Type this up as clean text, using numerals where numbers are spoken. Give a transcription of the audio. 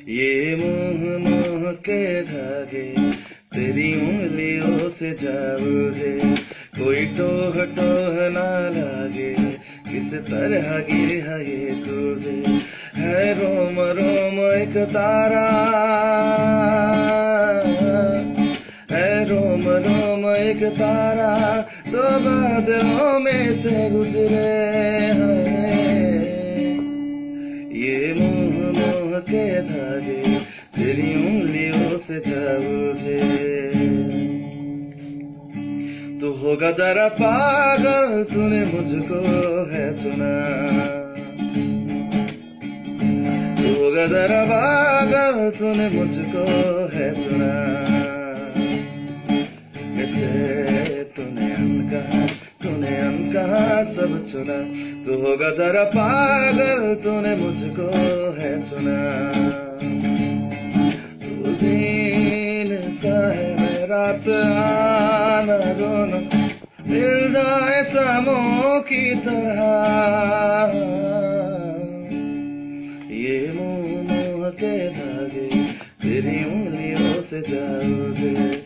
ये मोह मोह के धागे तेरी उंगलियों से जा उलझे, कोई टोह टोह ना लागे, किस तरह गिरा ये सूझे। है रोम रोम एक तारा, है रोम रोम एक तारा, जो बादलों में से गुजरे हैं। ये मोह मोह के धागे तेरी उंगलियों से जा उलझे। तू होगा जरा पागल, तूने मुझको है चुना। तू होगा जरा पागल, तूने मुझको है चुना। कैसे तूने अनकहा सब चुना। तू होगा जरा पागल, तूने मुझको है चुना। तू दिन सा है रात आना दोनों मिल जाए शामों की तरह। ये मोह मोह के धागे तेरी उंगलियों से जा उलझे।